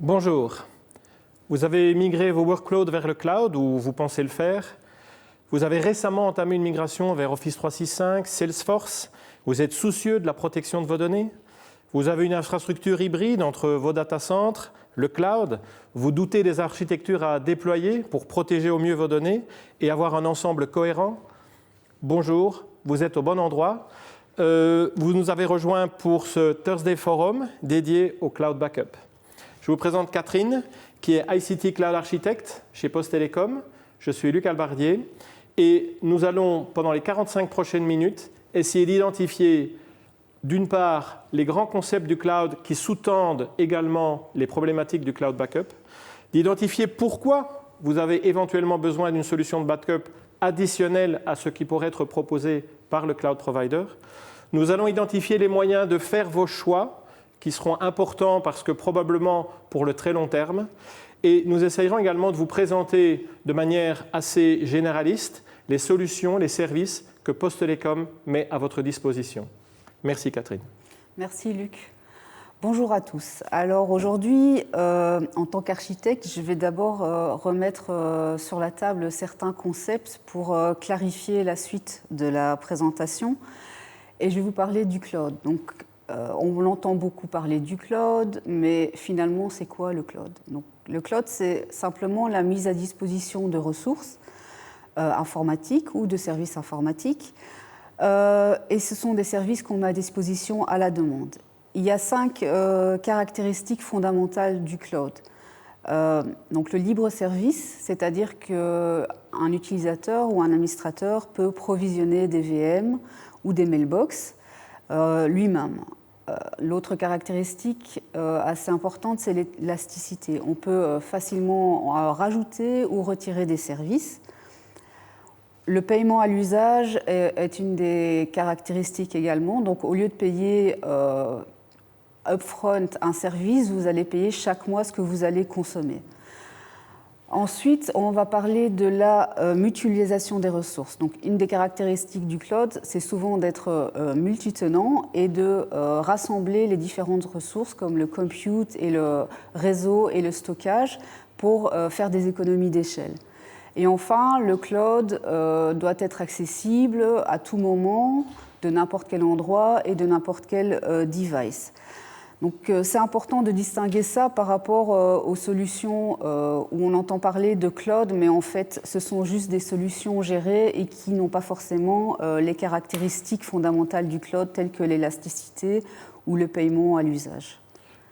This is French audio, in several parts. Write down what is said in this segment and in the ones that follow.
Bonjour. Vous avez migré vos workloads vers le cloud ou vous pensez le faire. Vous avez récemment entamé une migration vers Office 365, Salesforce. Vous êtes soucieux de la protection de vos données. Vous avez une infrastructure hybride entre vos data centers, le cloud. Vous doutez des architectures à déployer pour protéger au mieux vos données et avoir un ensemble cohérent. Bonjour, vous êtes au bon endroit. Vous nous avez rejoints pour ce Thursday Forum dédié au cloud backup. Je vous présente Catherine, qui est ICT Cloud Architect chez Poste Télécom. Je suis Luc Albardier et nous allons, pendant les 45 prochaines minutes, essayer d'identifier, d'une part, les grands concepts du cloud qui sous-tendent également les problématiques du cloud backup, d'identifier pourquoi vous avez éventuellement besoin d'une solution de backup additionnelle à ce qui pourrait être proposé par le cloud provider. Nous allons identifier les moyens de faire vos choix qui seront importants parce que probablement pour le très long terme. Et nous essayerons également de vous présenter de manière assez généraliste les solutions, les services que Poste Télécom met à votre disposition. Merci Catherine. Merci Luc. Bonjour à tous. Alors aujourd'hui, en tant qu'architecte, je vais d'abord remettre sur la table certains concepts pour clarifier la suite de la présentation. Et je vais vous parler du cloud. Donc, on entend beaucoup parler du cloud, mais finalement, c'est quoi le cloud? Donc, le cloud, c'est simplement la mise à disposition de ressources informatiques ou de services informatiques. Et ce sont des services qu'on met à disposition à la demande. Il y a 5 caractéristiques fondamentales du cloud. Donc, le libre service, c'est-à-dire qu'un utilisateur ou un administrateur peut provisionner des VM ou des mailbox lui-même. L'autre caractéristique assez importante, c'est l'élasticité. On peut facilement rajouter ou retirer des services. Le paiement à l'usage est une des caractéristiques également. Donc, au lieu de payer upfront un service, vous allez payer chaque mois ce que vous allez consommer. Ensuite, on va parler de la mutualisation des ressources. Donc, une des caractéristiques du cloud, c'est souvent d'être multitenant et de rassembler les différentes ressources comme le compute et le réseau et le stockage pour faire des économies d'échelle. Et enfin, le cloud doit être accessible à tout moment, de n'importe quel endroit et de n'importe quel device. Donc, c'est important de distinguer ça par rapport aux solutions où on entend parler de cloud, mais en fait, ce sont juste des solutions gérées et qui n'ont pas forcément les caractéristiques fondamentales du cloud, telles que l'élasticité ou le paiement à l'usage.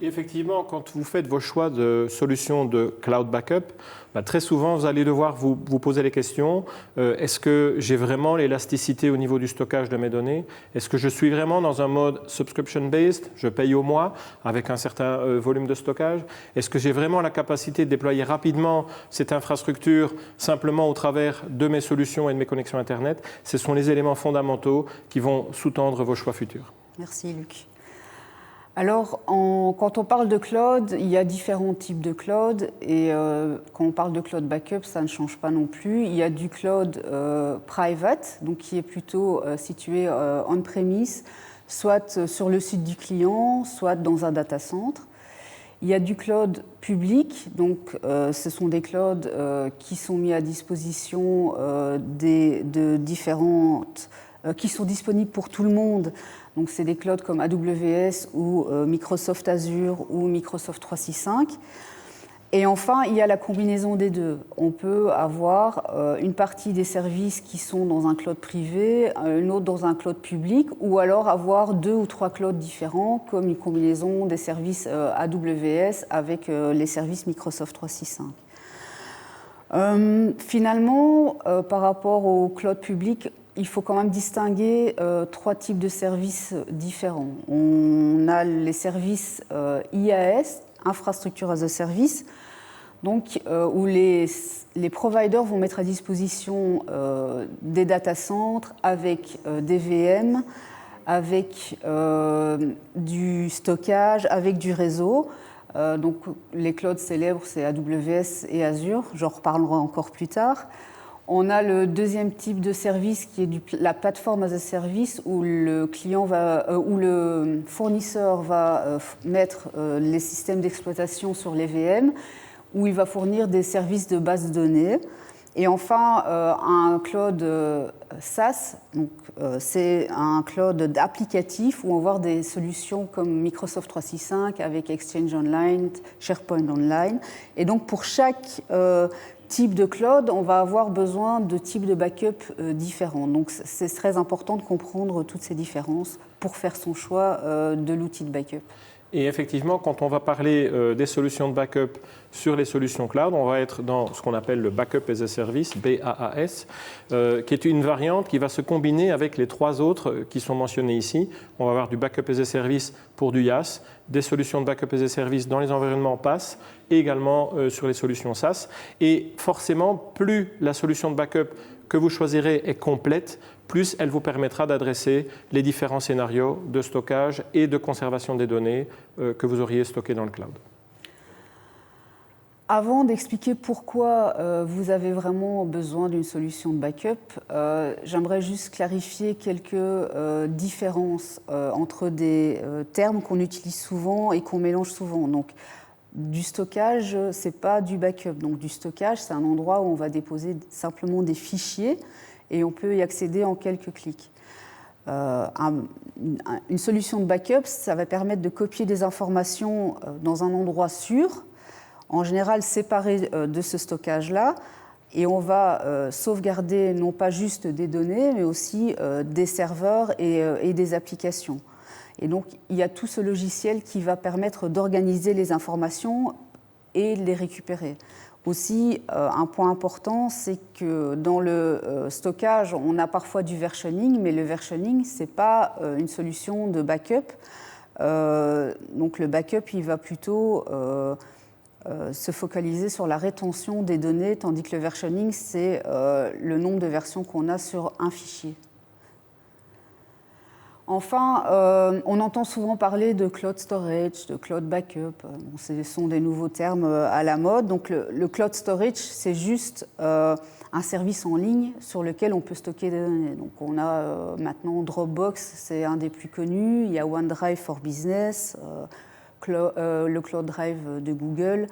Et effectivement, quand vous faites vos choix de solutions de cloud backup, très souvent, vous allez devoir vous poser les questions. Est-ce que j'ai vraiment l'élasticité au niveau du stockage de mes données? Est-ce que je suis vraiment dans un mode subscription-based? Je paye au mois avec un certain volume de stockage. Est-ce que j'ai vraiment la capacité de déployer rapidement cette infrastructure simplement au travers de mes solutions et de mes connexions Internet? Ce sont les éléments fondamentaux qui vont sous-tendre vos choix futurs. Merci Luc. Alors, quand on parle de cloud, il y a différents types de cloud et quand on parle de cloud backup, ça ne change pas non plus. Il y a du cloud private, donc qui est plutôt situé on-premise, soit sur le site du client, soit dans un data center. Il y a du cloud public, donc ce sont des clouds qui sont mis à disposition de différentes qui sont disponibles pour tout le monde. Donc, c'est des clouds comme AWS ou Microsoft Azure ou Microsoft 365. Et enfin, il y a la combinaison des deux. On peut avoir une partie des services qui sont dans un cloud privé, une autre dans un cloud public, ou alors avoir 2 ou 3 clouds différents, comme une combinaison des services AWS avec les services Microsoft 365. Finalement, par rapport au cloud public, il faut quand même distinguer 3 types de services différents. On a les services IaaS, Infrastructure as a Service, donc, où les providers vont mettre à disposition des data centers avec des VM, avec du stockage, avec du réseau. Donc, les clouds célèbres, c'est AWS et Azure, j'en reparlerai encore plus tard. On a le deuxième type de service qui est la plateforme as a service où le fournisseur va mettre les systèmes d'exploitation sur les VM, où il va fournir des services de base de données. Et enfin, un cloud SaaS, c'est un cloud applicatif où on va avoir des solutions comme Microsoft 365 avec Exchange Online, SharePoint Online. Et donc pour chaque type de cloud, on va avoir besoin de types de backup différents. Donc c'est très important de comprendre toutes ces différences pour faire son choix de l'outil de backup. Et effectivement, quand on va parler des solutions de backup sur les solutions cloud, on va être dans ce qu'on appelle le backup as a service, BaaS, qui est une variante qui va se combiner avec les trois autres qui sont mentionnés ici. On va avoir du backup as a service pour du IaaS, des solutions de backup as a service dans les environnements PaaS et également sur les solutions SaaS. Et forcément, plus la solution de backup que vous choisirez est complète, plus elle vous permettra d'adresser les différents scénarios de stockage et de conservation des données que vous auriez stockées dans le cloud. Avant d'expliquer pourquoi vous avez vraiment besoin d'une solution de backup, j'aimerais juste clarifier quelques différences entre des termes qu'on utilise souvent et qu'on mélange souvent. Donc, du stockage, ce n'est pas du backup. Donc, du stockage, c'est un endroit où on va déposer simplement des fichiers et on peut y accéder en quelques clics. Une solution de backup, ça va permettre de copier des informations dans un endroit sûr, en général séparé de ce stockage-là, et on va sauvegarder non pas juste des données, mais aussi des serveurs et des applications. Et donc, il y a tout ce logiciel qui va permettre d'organiser les informations et de les récupérer. Aussi, un point important, c'est que dans le stockage, on a parfois du versioning, mais le versioning, ce n'est pas une solution de backup. Donc le backup, il va plutôt se focaliser sur la rétention des données, tandis que le versioning, c'est le nombre de versions qu'on a sur un fichier. Enfin, on entend souvent parler de cloud storage, de cloud backup. Bon, ce sont des nouveaux termes à la mode. Donc, le cloud storage, c'est juste un service en ligne sur lequel on peut stocker des données. Donc, on a maintenant Dropbox, c'est un des plus connus. Il y a OneDrive for Business, le Cloud Drive de Google.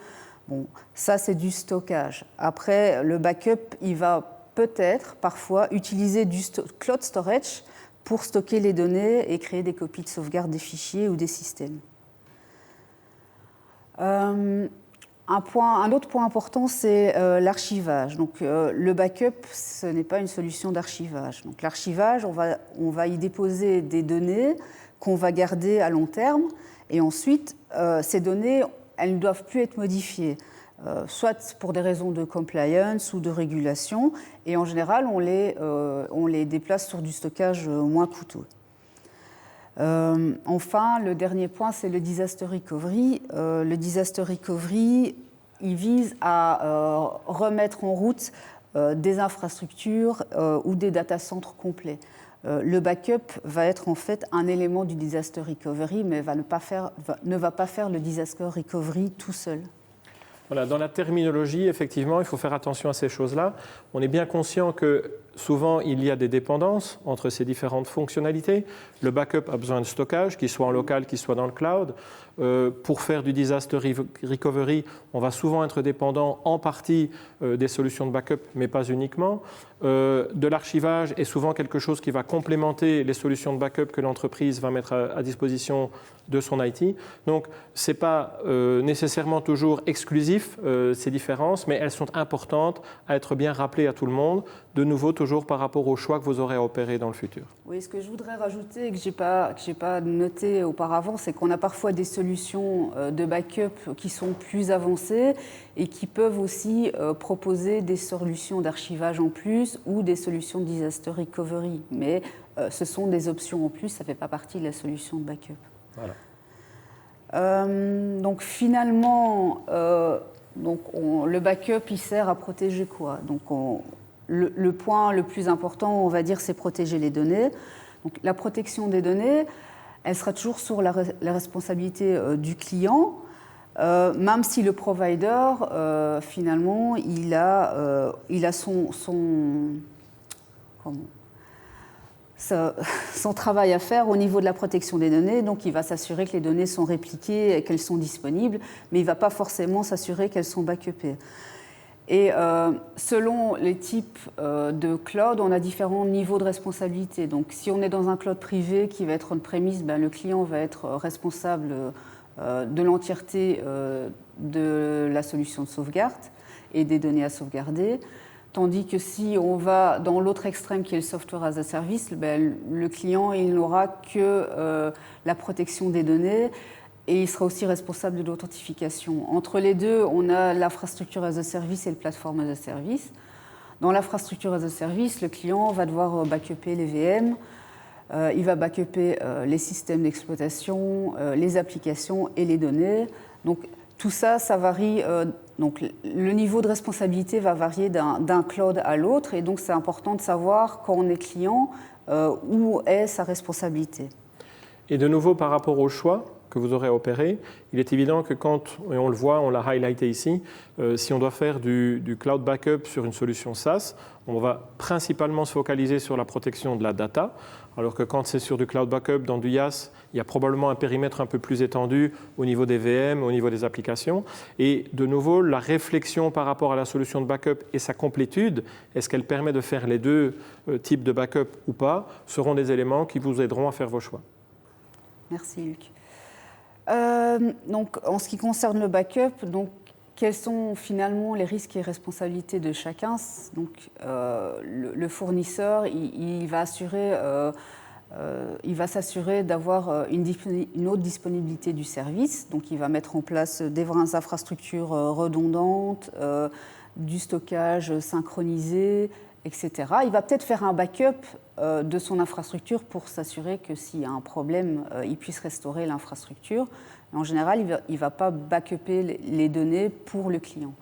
Bon, ça, c'est du stockage. Après, le backup, il va peut-être parfois utiliser du cloud storage pour stocker les données et créer des copies de sauvegarde des fichiers ou des systèmes. Un autre point important, c'est l'archivage. Donc, le backup, ce n'est pas une solution d'archivage. Donc, l'archivage, on va y déposer des données qu'on va garder à long terme, et ensuite, ces données, elles ne doivent plus être modifiées. Soit pour des raisons de compliance ou de régulation, et en général, on les déplace sur du stockage moins coûteux. Enfin, le dernier point, c'est le disaster recovery. Le disaster recovery, il vise à remettre en route des infrastructures ou des data centers complets. Le backup va être en fait un élément du disaster recovery, mais ne va pas faire le disaster recovery tout seul. Voilà, dans la terminologie, effectivement, il faut faire attention à ces choses-là. On est bien conscient que souvent, il y a des dépendances entre ces différentes fonctionnalités. Le backup a besoin de stockage, qu'il soit en local, qu'il soit dans le cloud. Pour faire du disaster recovery, on va souvent être dépendant en partie des solutions de backup, mais pas uniquement. De l'archivage est souvent quelque chose qui va complémenter les solutions de backup que l'entreprise va mettre à disposition de son IT. Donc, ce n'est pas nécessairement toujours exclusif, ces différences, mais elles sont importantes à être bien rappelées à tout le monde, de nouveau toujours par rapport aux choix que vous aurez à opérer dans le futur. Oui, ce que je voudrais rajouter et que je n'ai pas noté auparavant, c'est qu'on a parfois des solutions de backup qui sont plus avancées et qui peuvent aussi proposer des solutions d'archivage en plus ou des solutions de disaster recovery. Mais ce sont des options en plus, ça ne fait pas partie de la solution de backup. Voilà. Donc finalement, le backup, il sert à protéger quoi? Donc le point le plus important, on va dire, c'est protéger les données. Donc la protection des données, elle sera toujours sur la responsabilité du client. même si le provider, finalement, il a son travail à faire au niveau de la protection des données, donc il va s'assurer que les données sont répliquées et qu'elles sont disponibles, mais il ne va pas forcément s'assurer qu'elles sont backupées. Et selon les types de cloud, on a différents niveaux de responsabilité. Donc si on est dans un cloud privé qui va être on-premise, ben, le client va être responsable de l'entièreté de la solution de sauvegarde et des données à sauvegarder. Tandis que si on va dans l'autre extrême qui est le software as a service, ben, le client il n'aura que la protection des données et il sera aussi responsable de l'authentification. Entre les deux, on a l'infrastructure as a service et le platform as a service. Dans l'infrastructure as a service, le client va devoir backuper les VM, il va backuper les systèmes d'exploitation, les applications et les données. Donc tout ça, ça varie. Donc le niveau de responsabilité va varier d'un cloud à l'autre et donc c'est important de savoir quand on est client où est sa responsabilité. Et de nouveau par rapport au choix que vous aurez à opérer, il est évident que quand, et on le voit, on l'a highlighté ici, si on doit faire du cloud backup sur une solution SaaS, on va principalement se focaliser sur la protection de la data, alors que quand c'est sur du cloud backup dans du IaaS, il y a probablement un périmètre un peu plus étendu au niveau des VM, au niveau des applications. Et de nouveau, la réflexion par rapport à la solution de backup et sa complétude, est-ce qu'elle permet de faire les deux types de backup ou pas, seront des éléments qui vous aideront à faire vos choix. Merci Luc. Donc, en ce qui concerne le backup, donc, quels sont finalement les risques et responsabilités de chacun? Donc, le fournisseur, il va s'assurer d'avoir une haute disponibilité du service. Donc, il va mettre en place des infrastructures redondantes, du stockage synchronisé, etc. Il va peut-être faire un backup de son infrastructure pour s'assurer que s'il y a un problème, il puisse restaurer l'infrastructure. En général, il ne va pas backuper les données pour le client.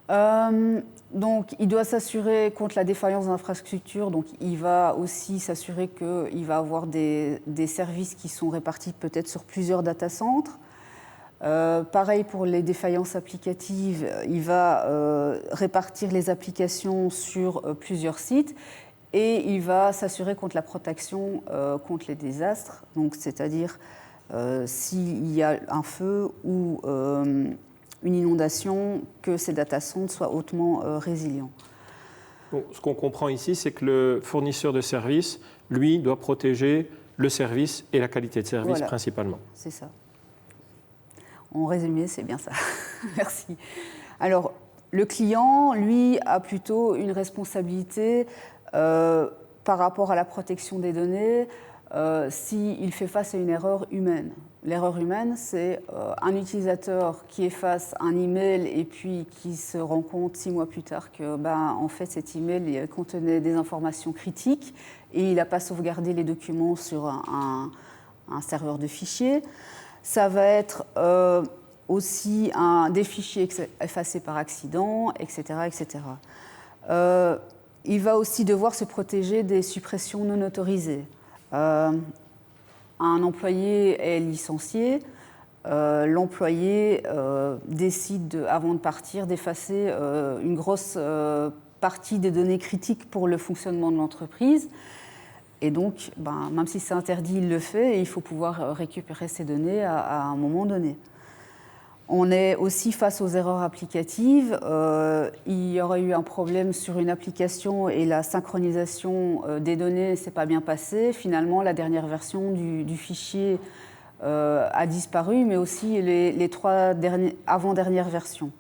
Donc, il doit s'assurer contre la défaillance d'infrastructure. Donc, il va aussi s'assurer qu'il va avoir des services qui sont répartis peut-être sur plusieurs data centers. Pareil pour les défaillances applicatives, il va répartir les applications sur plusieurs sites et il va s'assurer contre la protection contre les désastres, donc c'est-à-dire s'il y a un feu ou une inondation, que ces data centers soient hautement résilients. Bon, ce qu'on comprend ici, c'est que le fournisseur de service, lui, doit protéger le service et la qualité de service voilà, principalement. C'est ça. En résumé, c'est bien ça. Merci. Alors, le client, lui, a plutôt une responsabilité par rapport à la protection des données s'il fait face à une erreur humaine. L'erreur humaine, c'est un utilisateur qui efface un email et puis qui se rend compte 6 mois plus tard que, en fait, cet email contenait des informations critiques et il n'a pas sauvegardé les documents sur un serveur de fichiers. Ça va être aussi des fichiers effacés par accident, etc. etc. Il va aussi devoir se protéger des suppressions non autorisées. Un employé est licencié, l'employé décide, avant de partir, d'effacer une grosse partie des données critiques pour le fonctionnement de l'entreprise. Et donc, même si c'est interdit, il le fait et il faut pouvoir récupérer ces données à un moment donné. On est aussi face aux erreurs applicatives. Il y aurait eu un problème sur une application et la synchronisation des données ne s'est pas bien passée. Finalement, la dernière version du fichier a disparu, mais aussi les 3 avant-dernières versions.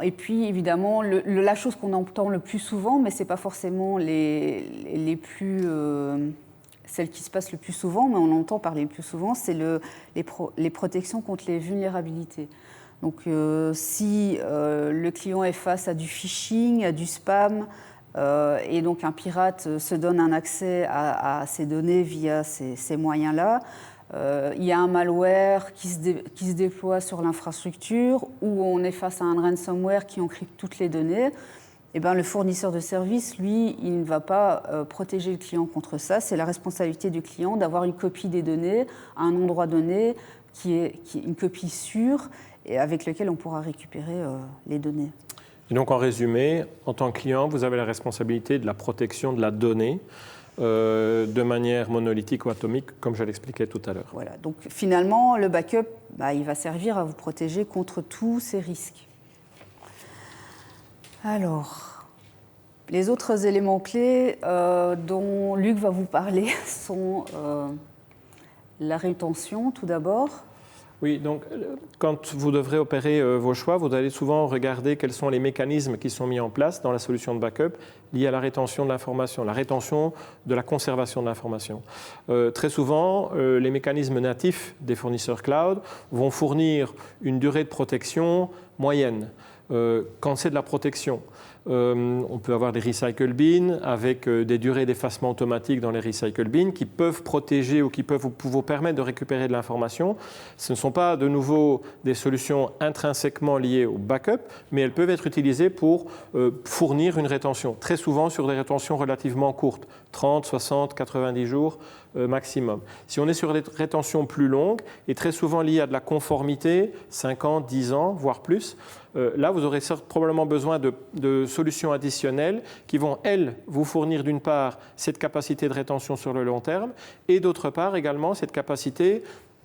Et puis, évidemment, la chose qu'on entend le plus souvent, mais ce n'est pas forcément celle qui se passe le plus souvent, mais on entend parler le plus souvent, c'est les protections contre les vulnérabilités. Donc, si le client est face à du phishing, à du spam, et donc un pirate se donne un accès à ces données via ces moyens-là, il y a un malware qui se déploie sur l'infrastructure ou on est face à un ransomware qui encrypte toutes les données. eh ben, le fournisseur de service, lui, il ne va pas protéger le client contre ça. C'est la responsabilité du client d'avoir une copie des données à un endroit donné qui est une copie sûre et avec laquelle on pourra récupérer les données. Et donc en résumé, en tant que client, vous avez la responsabilité de la protection de la donnée de manière monolithique ou atomique, comme je l'expliquais tout à l'heure. Voilà, donc finalement, le backup, il va servir à vous protéger contre tous ces risques. Alors, les autres éléments clés dont Luc va vous parler sont la rétention, tout d'abord. Oui, donc quand vous devrez opérer vos choix, vous allez souvent regarder quels sont les mécanismes qui sont mis en place dans la solution de backup liés à la rétention de l'information, la rétention de la conservation de l'information. Très souvent, les mécanismes natifs des fournisseurs cloud vont fournir une durée de protection moyenne. Quand c'est de la protection, on peut avoir des recycle bins avec des durées d'effacement automatique dans les recycle bins qui peuvent protéger ou qui peuvent vous permettre de récupérer de l'information. Ce ne sont pas de nouveau des solutions intrinsèquement liées au backup, mais elles peuvent être utilisées pour fournir une rétention, très souvent sur des rétentions relativement courtes, 30, 60, 90 jours maximum. Si on est sur des rétentions plus longues et très souvent liées à de la conformité, 5 ans, 10 ans, voire plus, là vous aurez probablement besoin de solutions additionnelles qui vont, elles, vous fournir d'une part cette capacité de rétention sur le long terme et d'autre part également cette capacité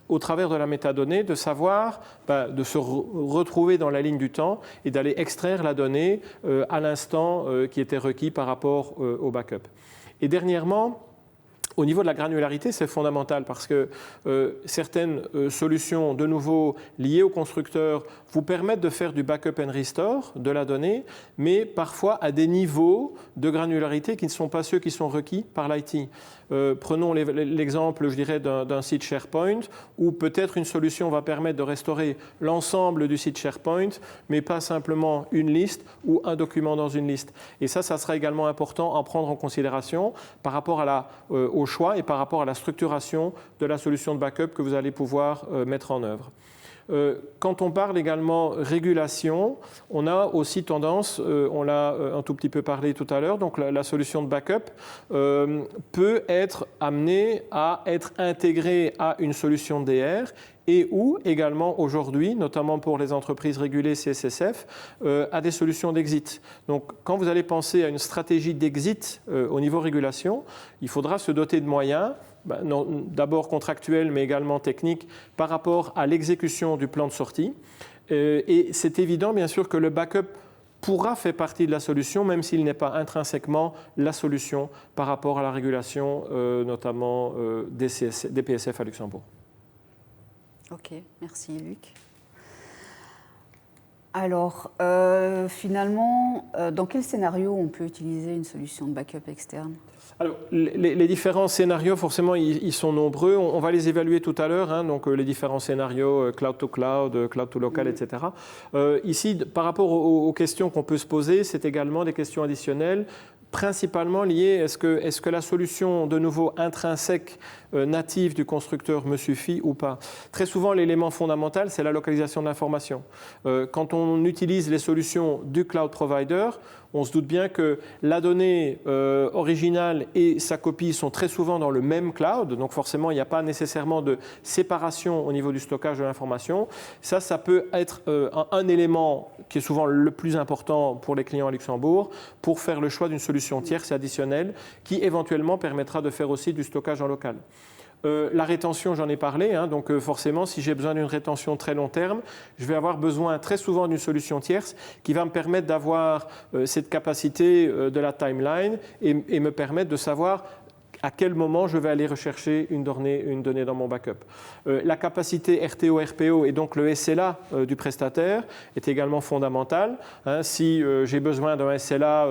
au travers de la métadonnée, de savoir, de se retrouver dans la ligne du temps et d'aller extraire la donnée à l'instant qui était requis par rapport au backup. Et dernièrement, au niveau de la granularité, c'est fondamental parce que certaines solutions, de nouveau liées au constructeur, vous permettent de faire du backup and restore de la donnée, mais parfois à des niveaux de granularité qui ne sont pas ceux qui sont requis par l'IT. Prenons l'exemple, je dirais, d'un site SharePoint où peut-être une solution va permettre de restaurer l'ensemble du site SharePoint, mais pas simplement une liste ou un document dans une liste. Et ça sera également important à prendre en considération par rapport au choix et par rapport à la structuration de la solution de backup que vous allez pouvoir mettre en œuvre. Quand on parle également régulation, on a aussi tendance, on l'a un tout petit peu parlé tout à l'heure, donc la solution de backup peut être amenée à être intégrée à une solution DR et ou également aujourd'hui, notamment pour les entreprises régulées CSSF, à des solutions d'exit. Donc quand vous allez penser à une stratégie d'exit au niveau régulation, il faudra se doter de moyens, d'abord contractuels mais également techniques par rapport à l'exécution du plan de sortie. Et c'est évident bien sûr que le backup pourra faire partie de la solution, même s'il n'est pas intrinsèquement la solution par rapport à la régulation, notamment des PSF à Luxembourg. Ok, merci Luc. Alors, finalement, dans quel scénario on peut utiliser une solution de backup externe ? Alors, les différents scénarios, forcément, ils sont nombreux. On va les évaluer tout à l'heure, donc les différents scénarios cloud to cloud, cloud to local, etc. Ici, par rapport aux questions qu'on peut se poser, c'est également des questions additionnelles, principalement liées, est-ce que la solution de nouveau intrinsèque native du constructeur me suffit ou pas? Très souvent, l'élément fondamental, c'est la localisation de l'information. Quand on utilise les solutions du cloud provider, on se doute bien que la donnée originale et sa copie sont très souvent dans le même cloud, donc forcément, il n'y a pas nécessairement de séparation au niveau du stockage de l'information. Ça peut être un élément qui est souvent le plus important pour les clients à Luxembourg pour faire le choix d'une solution tierce et additionnelle qui éventuellement permettra de faire aussi du stockage en local. La rétention, j'en ai parlé, donc forcément, si j'ai besoin d'une rétention très long terme, je vais avoir besoin très souvent d'une solution tierce qui va me permettre d'avoir cette capacité de la timeline et me permettre de savoir à quel moment je vais aller rechercher une donnée dans mon backup. La capacité RTO-RPO et donc le SLA du prestataire est également fondamentale. Si j'ai besoin d'un SLA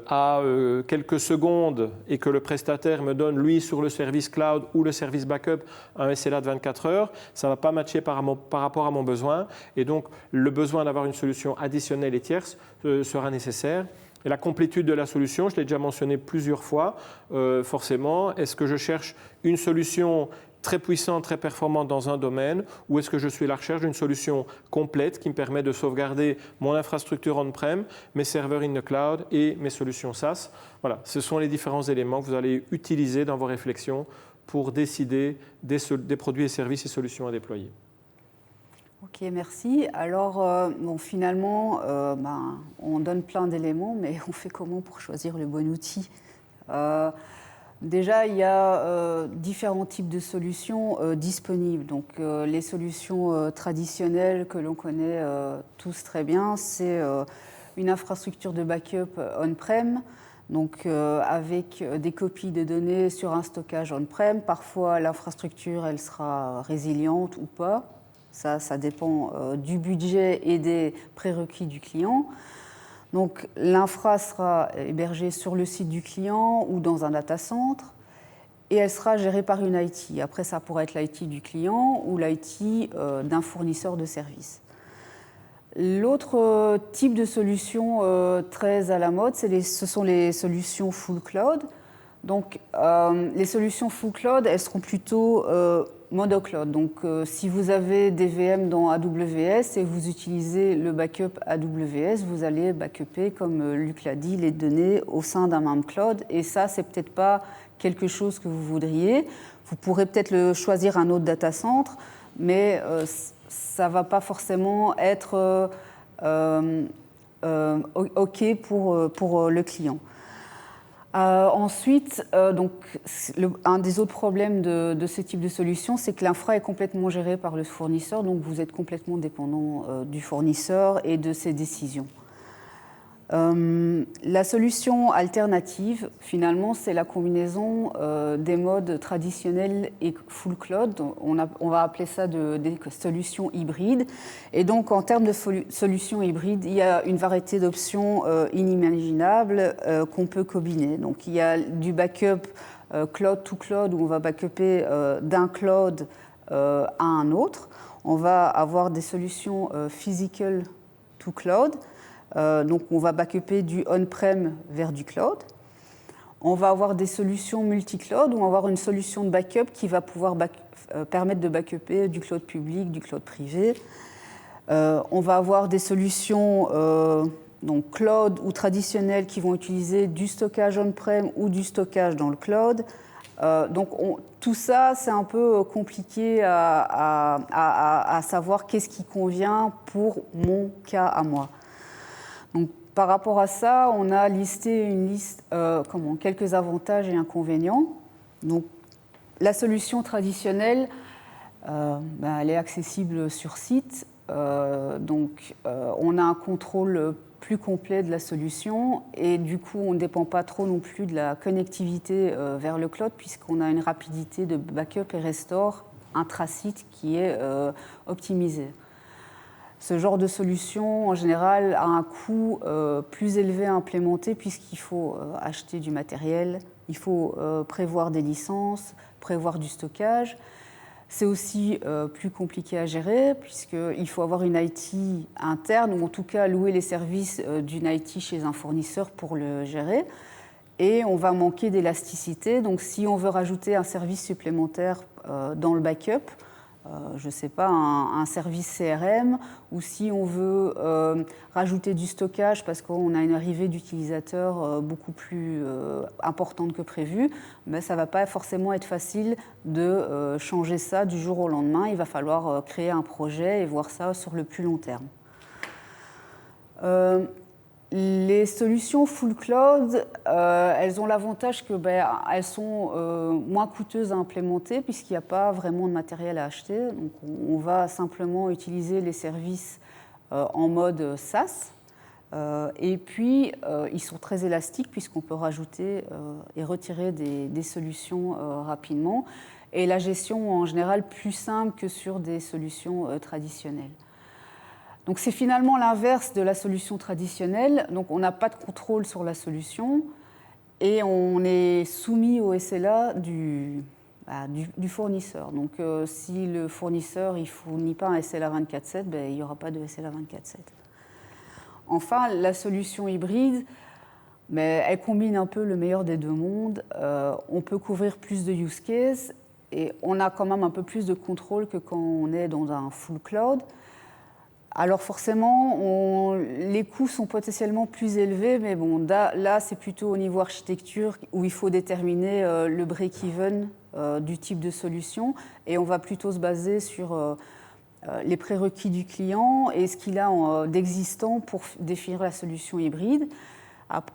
à quelques secondes et que le prestataire me donne, lui, sur le service cloud ou le service backup, un SLA de 24 heures, ça ne va pas matcher par rapport à mon besoin. Et donc, le besoin d'avoir une solution additionnelle et tierce sera nécessaire. Et la complétude de la solution, je l'ai déjà mentionné plusieurs fois, forcément, est-ce que je cherche une solution très puissante, très performante dans un domaine, ou est-ce que je suis à la recherche d'une solution complète qui me permet de sauvegarder mon infrastructure on-prem, mes serveurs in the cloud et mes solutions SaaS. Voilà, ce sont les différents éléments que vous allez utiliser dans vos réflexions pour décider des produits et services et solutions à déployer. Ok, merci. Alors, finalement, on donne plein d'éléments, mais on fait comment pour choisir le bon outil? Déjà, il y a différents types de solutions disponibles. Donc, les solutions traditionnelles que l'on connaît tous très bien, c'est une infrastructure de backup on-prem, donc avec des copies de données sur un stockage on-prem. Parfois, l'infrastructure, elle sera résiliente ou pas. Ça dépend du budget et des prérequis du client. Donc, l'infra sera hébergée sur le site du client ou dans un data center et elle sera gérée par une IT. Après, ça pourrait être l'IT du client ou l'IT d'un fournisseur de services. L'autre type de solution très à la mode, ce sont les solutions full cloud. Donc, les solutions full cloud, elles seront plutôt monocloud. Donc, si vous avez des VM dans AWS et vous utilisez le backup AWS, vous allez backuper, comme Luc l'a dit, les données au sein d'un même cloud. Et ça, c'est peut-être pas quelque chose que vous voudriez. Vous pourrez peut-être choisir un autre data center, mais ça va pas forcément être OK pour le client. Ensuite, un des autres problèmes de ce type de solution, c'est que l'infra est complètement gérée par le fournisseur, donc vous êtes complètement dépendant du fournisseur et de ses décisions. La solution alternative, finalement, c'est la combinaison des modes traditionnels et full cloud. On va appeler ça des solutions hybrides. Et donc, en termes de solutions hybrides, il y a une variété d'options inimaginables qu'on peut combiner. Donc, il y a du backup cloud to cloud, où on va backuper d'un cloud à un autre. On va avoir des solutions physical to cloud. Donc, on va backuper du on-prem vers du cloud. On va avoir des solutions multi-cloud, où on va avoir une solution de backup qui va pouvoir permettre de backuper du cloud public, du cloud privé. On va avoir des solutions donc cloud ou traditionnelles qui vont utiliser du stockage on-prem ou du stockage dans le cloud. Donc, tout ça, c'est un peu compliqué à savoir qu'est-ce qui convient pour mon cas à moi. Donc, par rapport à ça, on a listé quelques avantages et inconvénients. Donc, la solution traditionnelle, elle est accessible sur site. On a un contrôle plus complet de la solution et du coup, on ne dépend pas trop non plus de la connectivité vers le cloud puisqu'on a une rapidité de backup et restore intra-site qui est optimisée. Ce genre de solution, en général, a un coût plus élevé à implémenter puisqu'il faut acheter du matériel, il faut prévoir des licences, prévoir du stockage. C'est aussi plus compliqué à gérer puisqu'il faut avoir une IT interne ou en tout cas louer les services d'une IT chez un fournisseur pour le gérer. Et on va manquer d'élasticité. Donc si on veut rajouter un service supplémentaire dans le backup, je ne sais pas, un service CRM, ou si on veut rajouter du stockage parce qu'on a une arrivée d'utilisateurs beaucoup plus importante que prévu, mais ça ne va pas forcément être facile de changer ça du jour au lendemain. Il va falloir créer un projet et voir ça sur le plus long terme. Les solutions full cloud, elles ont l'avantage qu'elles sont moins coûteuses à implémenter puisqu'il n'y a pas vraiment de matériel à acheter. Donc on va simplement utiliser les services en mode SaaS. Et puis, ils sont très élastiques puisqu'on peut rajouter et retirer des solutions rapidement. Et la gestion, en général, plus simple que sur des solutions traditionnelles. Donc c'est finalement l'inverse de la solution traditionnelle. Donc on n'a pas de contrôle sur la solution et on est soumis au SLA du fournisseur. Donc si le fournisseur ne fournit pas un SLA 24/7, il n'y aura pas de SLA 24/7. Enfin, la solution hybride, elle combine un peu le meilleur des deux mondes. On peut couvrir plus de use cases Et on a quand même un peu plus de contrôle que quand on est dans un full cloud. Alors forcément, les coûts sont potentiellement plus élevés, mais bon, là c'est plutôt au niveau architecture où il faut déterminer le break-even du type de solution, et on va plutôt se baser sur les prérequis du client et ce qu'il a d'existant pour définir la solution hybride.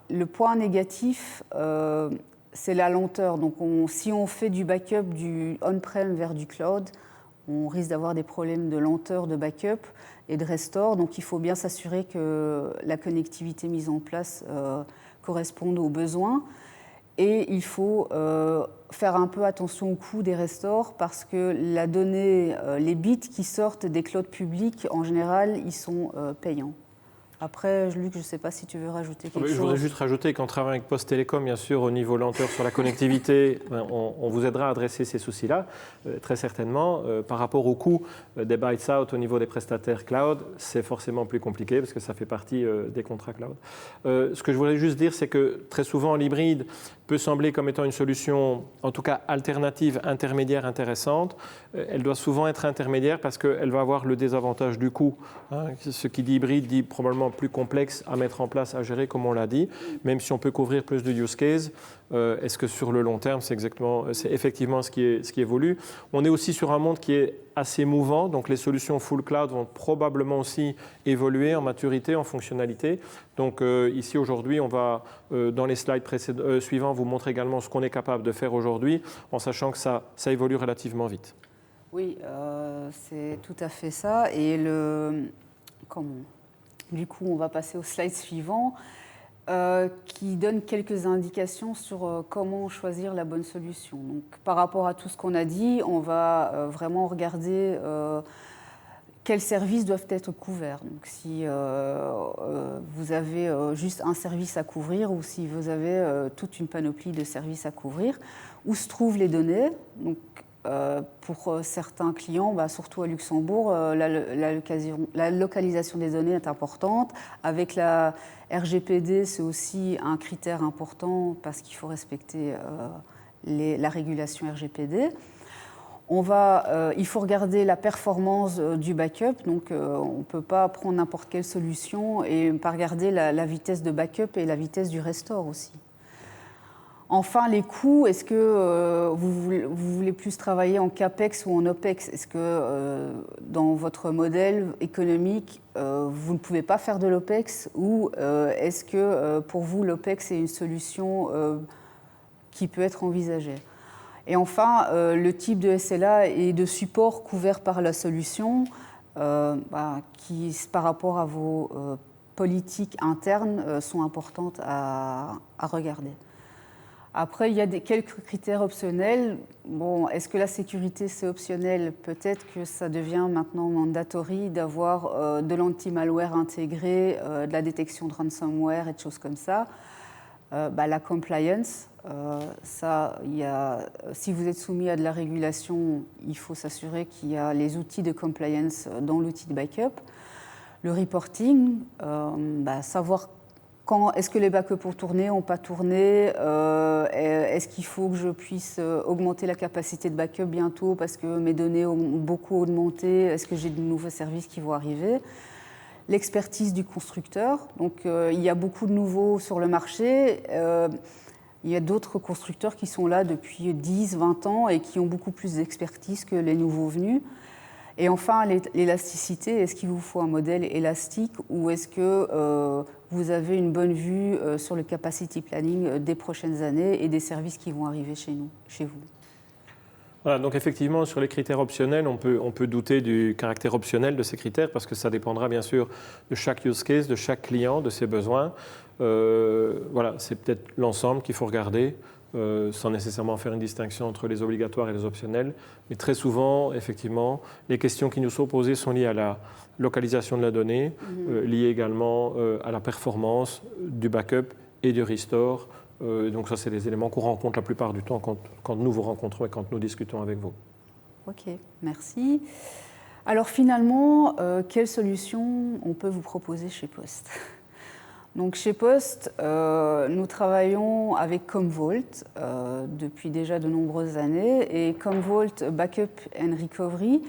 Le point négatif, c'est la lenteur. Donc si on fait du backup du on-prem vers du cloud, on risque d'avoir des problèmes de lenteur de backup et de restore. Donc il faut bien s'assurer que la connectivité mise en place corresponde aux besoins. Et il faut faire un peu attention au coût des restores parce que la donnée, les bits qui sortent des clouds publics, en général, ils sont payants. Après, Luc, je ne sais pas si tu veux rajouter quelque chose. Je voudrais juste rajouter qu'en travaillant avec Poste Télécom, bien sûr, au niveau lenteur sur la connectivité, on vous aidera à adresser ces soucis-là, très certainement. Par rapport au coût des bytes out au niveau des prestataires cloud, c'est forcément plus compliqué parce que ça fait partie des contrats cloud. Ce que je voulais juste dire, c'est que très souvent, l'hybride peut sembler comme étant une solution, en tout cas alternative, intermédiaire, intéressante. Elle doit souvent être intermédiaire parce qu'elle va avoir le désavantage du coût. Ce qui dit hybride dit probablement plus complexe à mettre en place, à gérer, comme on l'a dit, même si on peut couvrir plus de use case. Est-ce que sur le long terme, c'est effectivement ce qui est voulu? On est aussi sur un monde qui est assez mouvant, donc les solutions full cloud vont probablement aussi évoluer en maturité, en fonctionnalité. Donc ici aujourd'hui, on va dans les slides suivants vous montrer également ce qu'on est capable de faire aujourd'hui, en sachant que ça évolue relativement vite. Oui, c'est tout à fait ça. Et du coup, on va passer au slide suivant, qui donne quelques indications sur comment choisir la bonne solution. Donc, par rapport à tout ce qu'on a dit, on va vraiment regarder quels services doivent être couverts. Donc, si vous avez juste un service à couvrir ou si vous avez toute une panoplie de services à couvrir, où se trouvent les données. Donc, pour certains clients, surtout à Luxembourg, la localisation des données est importante. Avec la RGPD, c'est aussi un critère important parce qu'il faut respecter la régulation RGPD. Il faut regarder la performance du backup, donc on ne peut pas prendre n'importe quelle solution et pas regarder la vitesse de backup et la vitesse du restore aussi. Enfin, les coûts, est-ce que vous voulez plus travailler en CAPEX ou en OPEX? Est-ce que dans votre modèle économique, vous ne pouvez pas faire de l'OPEX ou est-ce que pour vous, l'OPEX est une solution qui peut être envisagée? Et enfin, le type de SLA et de support couvert par la solution qui, par rapport à vos politiques internes, sont importantes à regarder. Après, il y a quelques critères optionnels. Bon, est-ce que la sécurité, c'est optionnel? Peut-être que ça devient maintenant mandatory d'avoir de l'anti-malware intégré, de la détection de ransomware et de choses comme ça. La compliance, si vous êtes soumis à de la régulation, il faut s'assurer qu'il y a les outils de compliance dans l'outil de backup. Le reporting, savoir est-ce que les backups ont tourné, n'ont pas tourné, est-ce qu'il faut que je puisse augmenter la capacité de backup bientôt parce que mes données ont beaucoup augmenté, est-ce que j'ai de nouveaux services qui vont arriver? L'expertise du constructeur, donc il y a beaucoup de nouveaux sur le marché, il y a d'autres constructeurs qui sont là depuis 10, 20 ans et qui ont beaucoup plus d'expertise que les nouveaux venus. Et enfin, l'élasticité, est-ce qu'il vous faut un modèle élastique ou est-ce que vous avez une bonne vue sur le capacity planning des prochaines années et des services qui vont arriver chez vous? Voilà, donc effectivement, sur les critères optionnels, on peut douter du caractère optionnel de ces critères parce que ça dépendra bien sûr de chaque use case, de chaque client, de ses besoins. Voilà, c'est peut-être l'ensemble qu'il faut regarder. Sans nécessairement faire une distinction entre les obligatoires et les optionnels. Mais très souvent, effectivement, les questions qui nous sont posées sont liées à la localisation de la donnée, liées également à la performance du backup et du restore. Donc ça, c'est des éléments qu'on rencontre la plupart du temps quand nous vous rencontrons et quand nous discutons avec vous. Ok, merci. Alors finalement, quelle solution on peut vous proposer chez Poste? Donc chez Post, nous travaillons avec Commvault depuis déjà de nombreuses années. Et Commvault Backup and Recovery,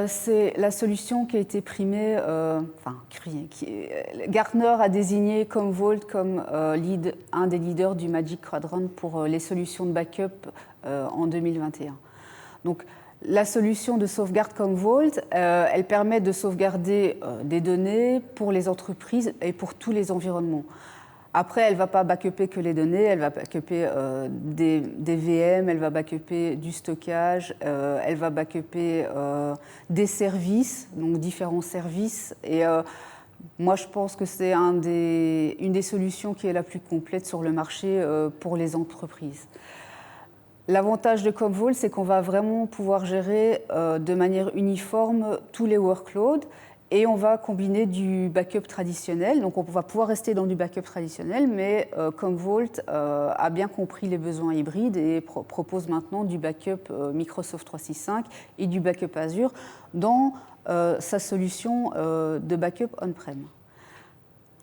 c'est la solution qui a été primée, Gartner a désigné Commvault comme un des leaders du Magic Quadrant pour les solutions de backup en 2021. Donc, la solution de sauvegarde Commvault, elle permet de sauvegarder des données pour les entreprises et pour tous les environnements. Après, elle ne va pas backuper que les données, elle va backuper des VM, elle va backuper du stockage, elle va backuper des services, donc différents services. Et moi, je pense que c'est une des solutions qui est la plus complète sur le marché pour les entreprises. L'avantage de Commvault, c'est qu'on va vraiment pouvoir gérer de manière uniforme tous les workloads et on va combiner du backup traditionnel. Donc on va pouvoir rester dans du backup traditionnel, mais Commvault a bien compris les besoins hybrides et propose maintenant du backup Microsoft 365 et du backup Azure dans sa solution de backup on-prem.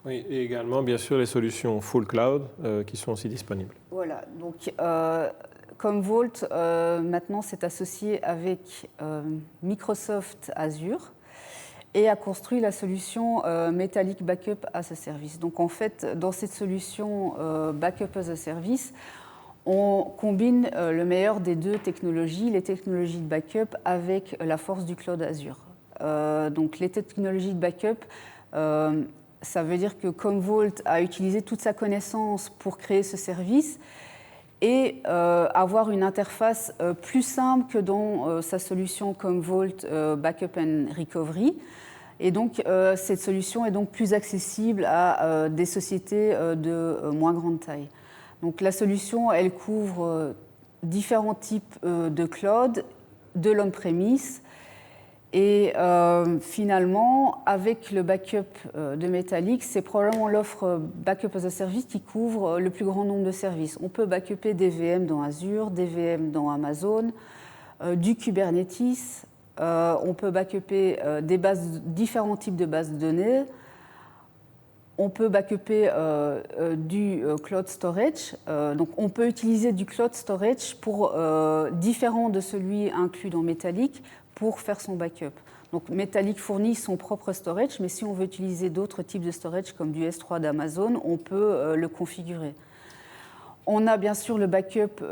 Oui, et également, bien sûr, les solutions full cloud qui sont aussi disponibles. Voilà, donc Commvault, maintenant, s'est associé avec Microsoft Azure et a construit la solution Metallic Backup as a Service. Donc, en fait, dans cette solution Backup as a Service, on combine le meilleur des deux technologies, les technologies de backup avec la force du cloud Azure. Donc, les technologies de backup, ça veut dire que Commvault a utilisé toute sa connaissance pour créer ce service et avoir une interface plus simple que dans sa solution Commvault Backup and Recovery. Et donc, cette solution est donc plus accessible à des sociétés de moins grande taille. Donc, la solution, elle couvre différents types de cloud, de l'on-premise. Et finalement, avec le backup de Metallic, c'est probablement l'offre Backup as a Service qui couvre le plus grand nombre de services. On peut backuper des VM dans Azure, des VM dans Amazon, du Kubernetes, on peut backuper différents types de bases de données, on peut backuper du cloud storage. Donc on peut utiliser du cloud storage différent de celui inclus dans Metallic, pour faire son backup. Donc Metallic fournit son propre storage, mais si on veut utiliser d'autres types de storage comme du S3 d'Amazon, on peut le configurer. On a bien sûr le backup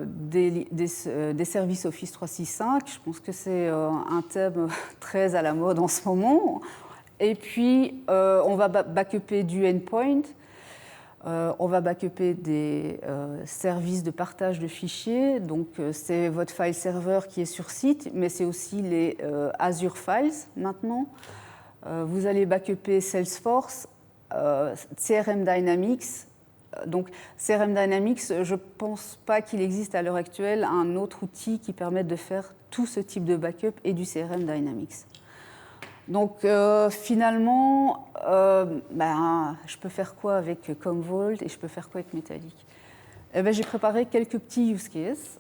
des services Office 365. Je pense que c'est un thème très à la mode en ce moment. Et puis, on va backuper du endpoint. On va backuper des services de partage de fichiers. Donc, c'est votre file server qui est sur site, mais c'est aussi les Azure Files maintenant. Vous allez backuper Salesforce, CRM Dynamics. Donc, CRM Dynamics, je ne pense pas qu'il existe à l'heure actuelle un autre outil qui permette de faire tout ce type de backup et du CRM Dynamics. Donc finalement, je peux faire quoi avec Commvault et je peux faire quoi avec Metallic? J'ai préparé quelques petits use cases,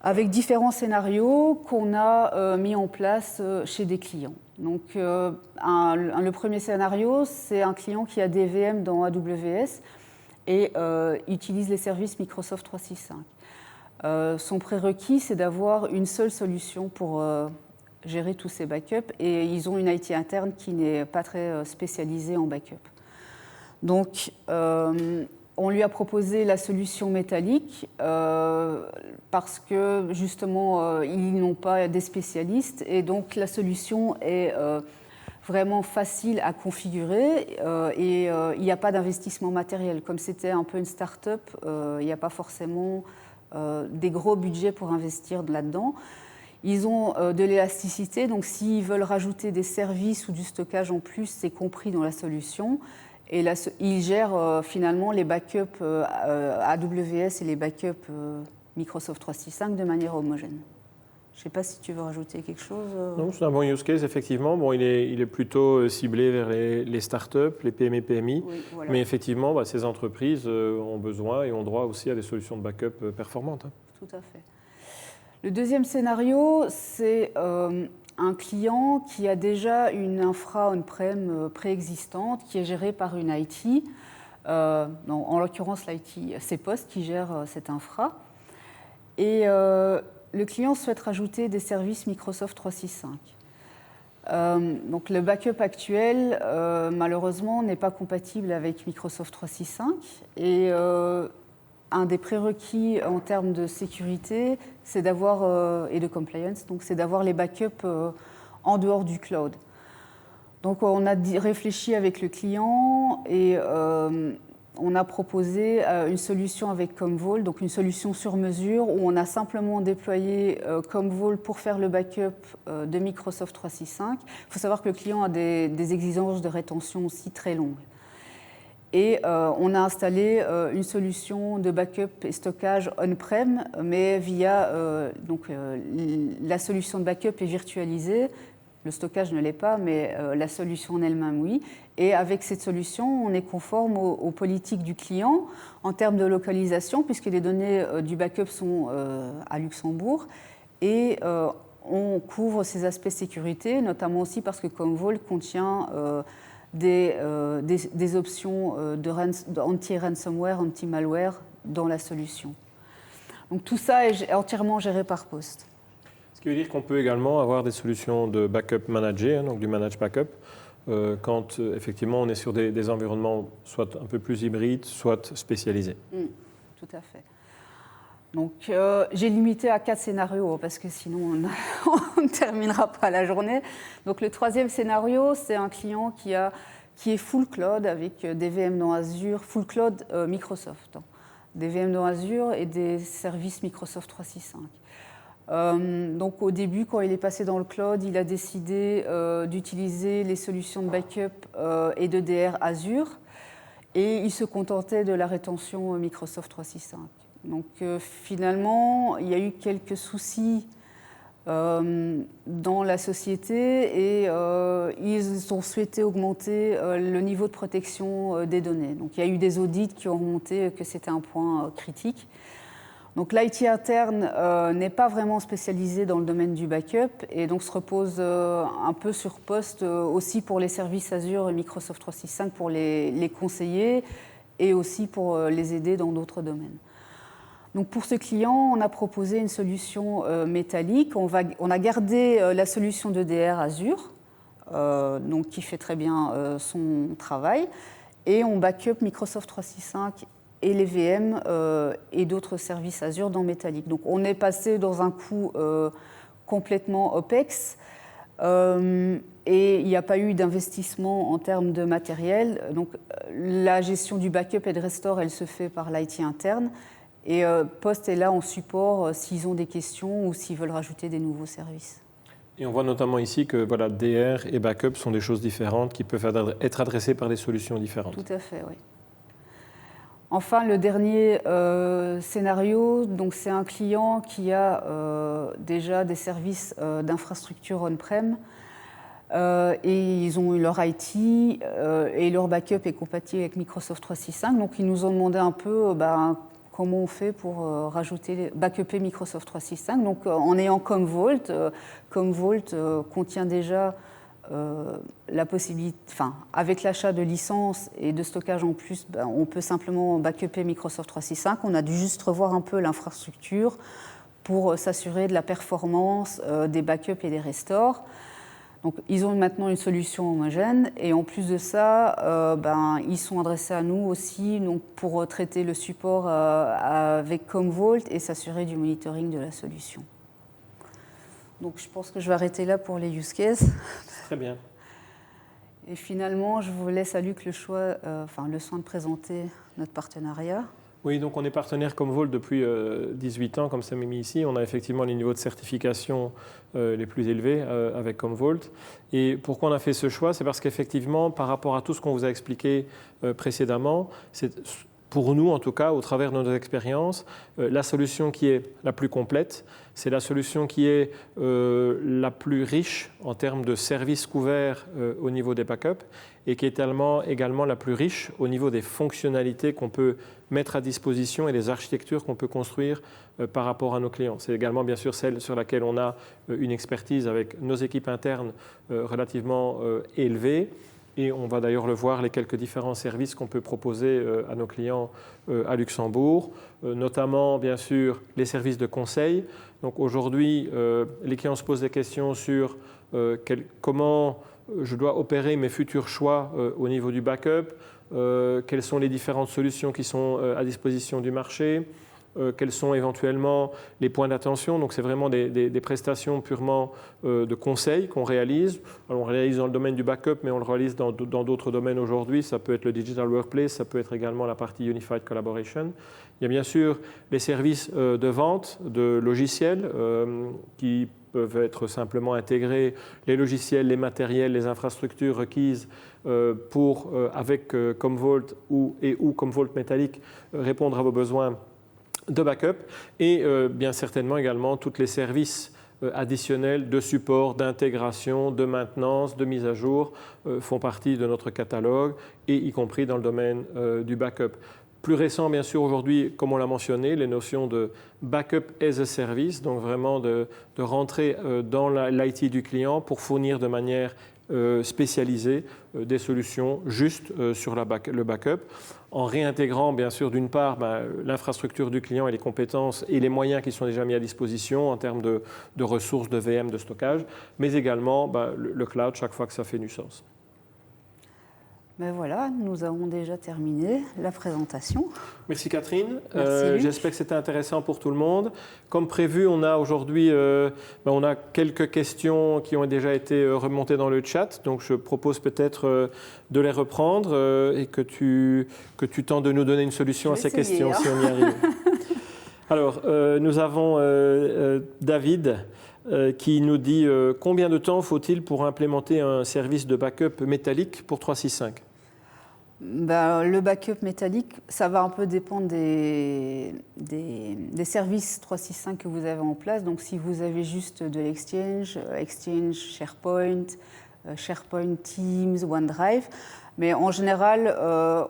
avec différents scénarios qu'on a mis en place chez des clients. Donc le premier scénario, c'est un client qui a des VM dans AWS et utilise les services Microsoft 365. Son prérequis, c'est d'avoir une seule solution pour gérer tous ces backups et ils ont une IT interne qui n'est pas très spécialisée en backup. Donc, on lui a proposé la solution Metallic parce que justement, ils n'ont pas des spécialistes et donc la solution est vraiment facile à configurer et il n'y a pas d'investissement matériel. Comme c'était un peu une start-up, il n'y a pas forcément des gros budgets pour investir là-dedans. Ils ont de l'élasticité, donc s'ils veulent rajouter des services ou du stockage en plus, c'est compris dans la solution. Et là, ils gèrent finalement les backups AWS et les backups Microsoft 365 de manière homogène. Je ne sais pas si tu veux rajouter quelque chose. Non, c'est un bon use case, effectivement. Bon, il est plutôt ciblé vers les startups, les PME, PMI. Oui, voilà. Mais effectivement, ces entreprises ont besoin et ont droit aussi à des solutions de backup performantes. Tout à fait. Le deuxième scénario, c'est un client qui a déjà une infra on-prem préexistante qui est gérée par une IT. En l'occurrence, l'IT, c'est Post qui gère cette infra. Et le client souhaite rajouter des services Microsoft 365. Donc le backup actuel, malheureusement, n'est pas compatible avec Microsoft 365. Et un des prérequis en termes de sécurité, c'est d'avoir, et de compliance, donc c'est d'avoir les backups en dehors du cloud. Donc on a réfléchi avec le client et on a proposé une solution avec Commvault, donc une solution sur mesure où on a simplement déployé Commvault pour faire le backup de Microsoft 365. Il faut savoir que le client a des exigences de rétention aussi très longues. Et on a installé une solution de backup et stockage on-prem, mais via la solution de backup est virtualisée. Le stockage ne l'est pas, mais la solution en elle-même, oui. Et avec cette solution, on est conforme aux politiques du client en termes de localisation, puisque les données du backup sont à Luxembourg. Et on couvre ces aspects sécurité, notamment aussi parce que Commvault contient des options anti-ransomware, anti-malware dans la solution. Donc tout ça est entièrement géré par Post. Ce qui veut dire qu'on peut également avoir des solutions de backup managées, donc du managed backup, quand effectivement on est sur des environnements soit un peu plus hybrides, soit spécialisés. Tout à fait. Donc j'ai limité à 4 scénarios parce que sinon on ne terminera pas la journée. Donc le troisième scénario, c'est un client qui est full cloud avec des VM dans Azure, full cloud Microsoft, des VM dans Azure et des services Microsoft 365. Donc au début, quand il est passé dans le cloud, il a décidé d'utiliser les solutions de backup et de DR Azure et il se contentait de la rétention Microsoft 365. Donc finalement, il y a eu quelques soucis dans la société et ils ont souhaité augmenter le niveau de protection des données. Donc il y a eu des audits qui ont remonté que c'était un point critique. Donc l'IT interne n'est pas vraiment spécialisé dans le domaine du backup et donc se repose un peu sur Post aussi pour les services Azure et Microsoft 365 pour les conseiller et aussi pour les aider dans d'autres domaines. Donc pour ce client, on a proposé une solution métallique. On a gardé la solution de DR Azure, donc qui fait très bien son travail, et on backup Microsoft 365 et les VM et d'autres services Azure dans métallique. Donc on est passé dans un coût complètement OPEX et il n'y a pas eu d'investissement en termes de matériel. Donc la gestion du backup et de restore, elle se fait par l'IT interne. Et Post est là en support s'ils ont des questions ou s'ils veulent rajouter des nouveaux services. Et on voit notamment ici que voilà, DR et backup sont des choses différentes qui peuvent être adressées par des solutions différentes. Tout à fait, oui. Enfin, le dernier scénario, donc c'est un client qui a déjà des services d'infrastructure on-prem et ils ont eu leur IT et leur backup est compatible avec Microsoft 365. Donc ils nous ont demandé un peu comment on fait pour backuper Microsoft 365. Donc en ayant Commvault, Commvault contient déjà la possibilité, avec l'achat de licences et de stockage en plus, on peut simplement backuper Microsoft 365. On a dû juste revoir un peu l'infrastructure pour s'assurer de la performance des backups et des restores. Donc, ils ont maintenant une solution homogène et en plus de ça, ils sont adressés à nous aussi donc, pour traiter le support avec Commvault et s'assurer du monitoring de la solution. Donc je pense que je vais arrêter là pour les use cases. Très bien. Et finalement, je vous laisse à Luc le soin de présenter notre partenariat. Oui, donc on est partenaire Commvault depuis 18 ans, comme ça m'est mis ici. On a effectivement les niveaux de certification les plus élevés avec Commvault. Et pourquoi on a fait ce choix? C'est parce qu'effectivement, par rapport à tout ce qu'on vous a expliqué précédemment, pour nous, en tout cas, au travers de nos expériences, la solution qui est la plus complète, c'est la solution qui est la plus riche en termes de services couverts au niveau des backups et qui est également la plus riche au niveau des fonctionnalités qu'on peut mettre à disposition et des architectures qu'on peut construire par rapport à nos clients. C'est également bien sûr celle sur laquelle on a une expertise avec nos équipes internes relativement élevée. Et on va d'ailleurs le voir, les quelques différents services qu'on peut proposer à nos clients à Luxembourg, notamment bien sûr les services de conseil. Donc aujourd'hui, les clients se posent des questions sur comment je dois opérer mes futurs choix au niveau du backup, quelles sont les différentes solutions qui sont à disposition du marché, quels sont éventuellement les points d'attention. Donc c'est vraiment des prestations purement de conseil qu'on réalise. Alors, on réalise dans le domaine du backup, mais on le réalise dans d'autres domaines aujourd'hui. Ça peut être le digital workplace, ça peut être également la partie unified collaboration. Il y a bien sûr les services de vente de logiciels qui peuvent être simplement intégrés, les logiciels, les matériels, les infrastructures requises pour, avec Commvault ou Commvault Metallic, répondre à vos besoins de backup et bien certainement également tous les services additionnels de support, d'intégration, de maintenance, de mise à jour font partie de notre catalogue et y compris dans le domaine du backup. Plus récent, bien sûr, aujourd'hui, comme on l'a mentionné, les notions de backup as a service, donc vraiment de rentrer dans l'IT du client pour fournir de manière spécialisée des solutions justes sur le backup, en réintégrant, bien sûr, d'une part, l'infrastructure du client et les compétences et les moyens qui sont déjà mis à disposition en termes de ressources, de VM, de stockage, mais également le cloud chaque fois que ça fait du sens. Ben voilà, nous avons déjà terminé la présentation. Merci Catherine. Merci J'espère que c'était intéressant pour tout le monde. Comme prévu, on a aujourd'hui on a quelques questions qui ont déjà été remontées dans le chat. Donc je propose peut-être de les reprendre et que tu tentes de nous donner une solution à ces questions si on y arrive. Alors, nous avons David qui nous dit combien de temps faut-il pour implémenter un service de backup métallique pour 365 ? Le backup métallique, ça va un peu dépendre des services 365 que vous avez en place. Donc si vous avez juste de l'Exchange, Exchange, SharePoint, SharePoint Teams, OneDrive, mais en général,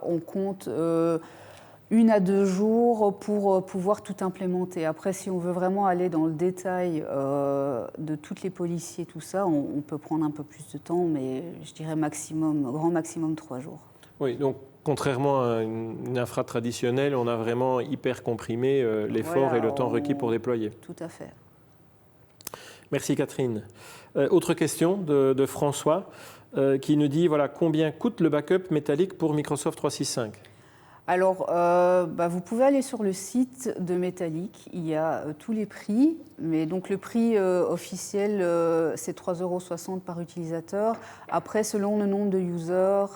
on compte 1 à 2 jours pour pouvoir tout implémenter. Après, si on veut vraiment aller dans le détail de toutes les policies et tout ça, on peut prendre un peu plus de temps, mais je dirais grand maximum 3 jours. Oui, donc contrairement à une infra traditionnelle, on a vraiment hyper comprimé l'effort et le temps requis pour déployer. Tout à fait. Merci Catherine. Autre question de François qui nous dit combien coûte le backup métallique pour Microsoft 365 ? Alors, vous pouvez aller sur le site de Metallic, il y a tous les prix, mais donc le prix officiel, c'est 3,60 € par utilisateur. Après, selon le nombre de users,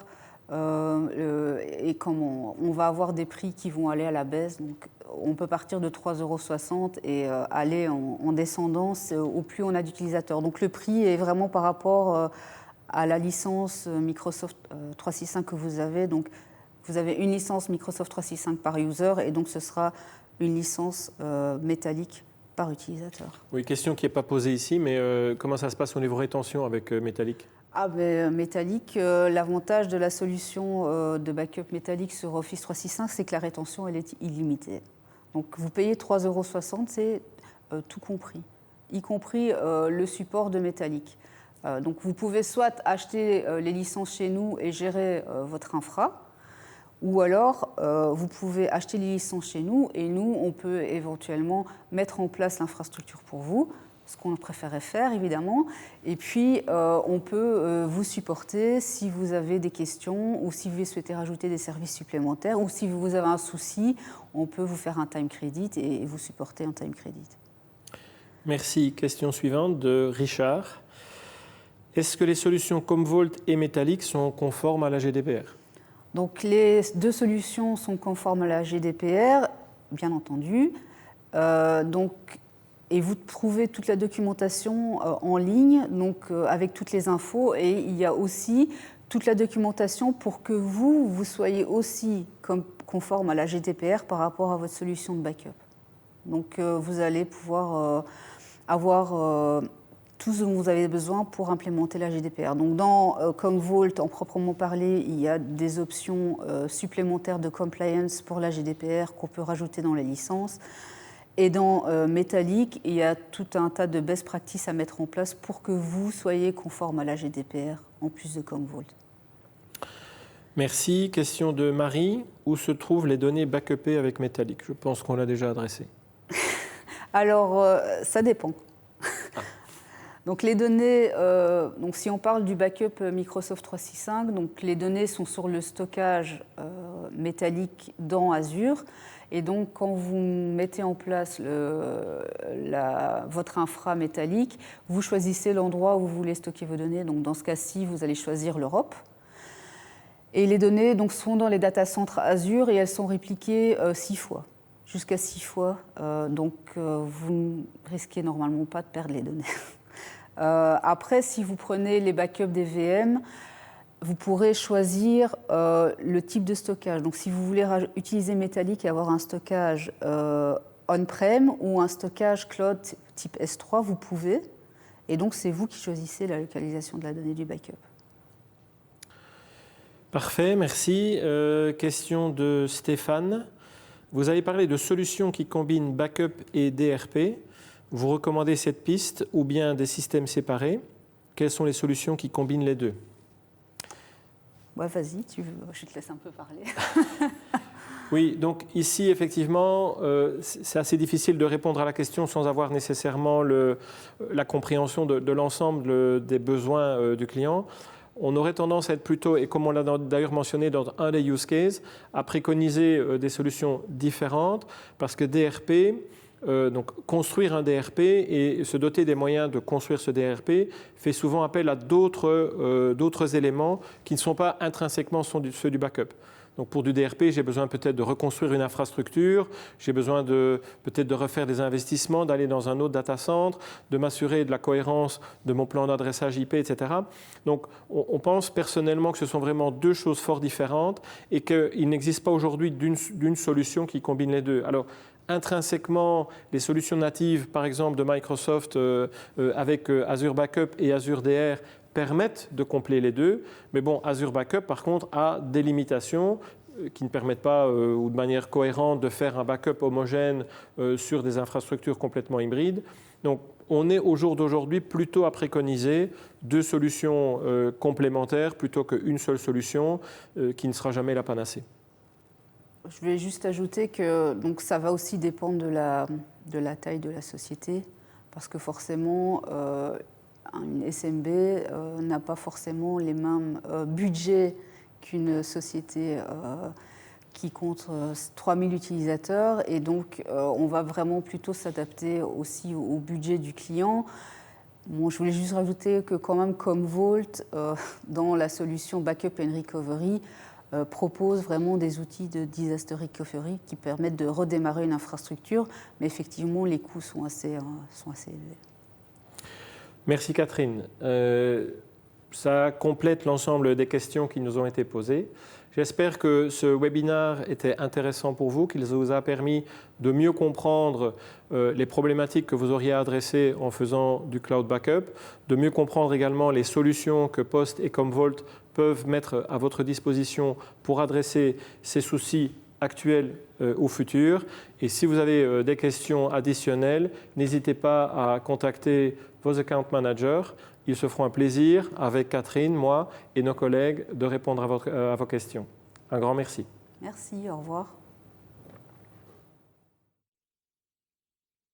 et comme on va avoir des prix qui vont aller à la baisse, donc on peut partir de 3,60 € et aller en descendance au plus on a d'utilisateurs. Donc le prix est vraiment par rapport à la licence Microsoft 365 que vous avez. Donc, vous avez une licence Microsoft 365 par user et donc ce sera une licence métallique par utilisateur. Oui, question qui n'est pas posée ici, mais comment ça se passe au niveau rétention avec Metallic ? Metallic, l'avantage de la solution de backup métallique sur Office 365, c'est que la rétention elle est illimitée. Donc vous payez 3,60 €, c'est tout compris, y compris le support de Metallic. Donc vous pouvez soit acheter les licences chez nous et gérer votre infra, ou alors, vous pouvez acheter les licences chez nous et nous, on peut éventuellement mettre en place l'infrastructure pour vous, ce qu'on préférait faire évidemment. Et puis, on peut vous supporter si vous avez des questions ou si vous souhaitez rajouter des services supplémentaires ou si vous avez un souci, on peut vous faire un time credit et vous supporter un time credit. Merci. Question suivante de Richard. Est-ce que les solutions Commvault et Metallic sont conformes à la GDPR ? Donc les 2 solutions sont conformes à la GDPR, bien entendu. Et vous trouvez toute la documentation en ligne, donc avec toutes les infos. Et il y a aussi toute la documentation pour que vous soyez aussi conforme à la GDPR par rapport à votre solution de backup. Donc vous allez pouvoir avoir tout ce dont vous avez besoin pour implémenter la GDPR. Donc dans Commvault, en proprement parler, il y a des options supplémentaires de compliance pour la GDPR qu'on peut rajouter dans les licences. Et dans Metallic, il y a tout un tas de best practices à mettre en place pour que vous soyez conforme à la GDPR, en plus de Commvault. Merci. Question de Marie. Où se trouvent les données backupées avec Metallic? Je pense qu'on l'a déjà adressé. Alors, ça dépend. Donc les données, donc si on parle du backup Microsoft 365, donc les données sont sur le stockage Metallic dans Azure. Et donc quand vous mettez en place votre infra Metallic, vous choisissez l'endroit où vous voulez stocker vos données. Donc dans ce cas-ci, vous allez choisir l'Europe. Et les données donc, sont dans les data centers Azure et elles sont répliquées 6 fois, jusqu'à 6 fois. Donc vous ne risquez normalement pas de perdre les données. Après, si vous prenez les backups des VM, vous pourrez choisir le type de stockage. Donc si vous voulez utiliser Metallic et avoir un stockage on-prem ou un stockage cloud type S3, vous pouvez. Et donc c'est vous qui choisissez la localisation de la donnée du backup. Parfait, merci. Question de Stéphane. Vous avez parlé de solutions qui combinent backup et DRP. Vous recommandez cette piste ou bien des systèmes séparés? Quelles sont les solutions qui combinent les deux? Ouais, vas-y, je te laisse un peu parler. Oui, donc ici, effectivement, c'est assez difficile de répondre à la question sans avoir nécessairement la compréhension de l'ensemble des besoins du client. On aurait tendance à être plutôt, et comme on l'a d'ailleurs mentionné dans un des use cases, à préconiser des solutions différentes parce que DRP, donc construire un DRP et se doter des moyens de construire ce DRP fait souvent appel à d'autres éléments qui ne sont pas intrinsèquement ceux du backup. Donc pour du DRP, j'ai besoin peut-être de reconstruire une infrastructure, j'ai besoin peut-être de refaire des investissements, d'aller dans un autre data center, de m'assurer de la cohérence de mon plan d'adressage IP, etc. Donc on pense personnellement que ce sont vraiment deux choses fort différentes et qu'il n'existe pas aujourd'hui d'une solution qui combine les deux. Alors, intrinsèquement, les solutions natives, par exemple de Microsoft avec Azure Backup et Azure DR, permettent de coupler les deux. Mais bon, Azure Backup, par contre, a des limitations qui ne permettent pas, ou de manière cohérente, de faire un backup homogène sur des infrastructures complètement hybrides. Donc, on est au jour d'aujourd'hui plutôt à préconiser deux solutions complémentaires plutôt qu'une seule solution qui ne sera jamais la panacée. Je vais juste ajouter que donc, ça va aussi dépendre de la taille de la société, parce que forcément, une SMB n'a pas forcément les mêmes budgets qu'une société qui compte 3000 utilisateurs, et donc on va vraiment plutôt s'adapter aussi au budget du client. Bon, je voulais juste rajouter que quand même Commvault, dans la solution Backup and Recovery, propose vraiment des outils de disaster recovery qui permettent de redémarrer une infrastructure, mais effectivement les coûts sont assez élevés. Merci Catherine. Ça complète l'ensemble des questions qui nous ont été posées. J'espère que ce webinaire était intéressant pour vous, qu'il vous a permis de mieux comprendre les problématiques que vous auriez adressées en faisant du cloud backup, de mieux comprendre également les solutions que Post et Commvault peuvent mettre à votre disposition pour adresser ces soucis actuels ou futurs. Et si vous avez des questions additionnelles, n'hésitez pas à contacter vos account managers. Ils se feront un plaisir, avec Catherine, moi et nos collègues, de répondre à vos questions. Un grand merci. Merci, au revoir.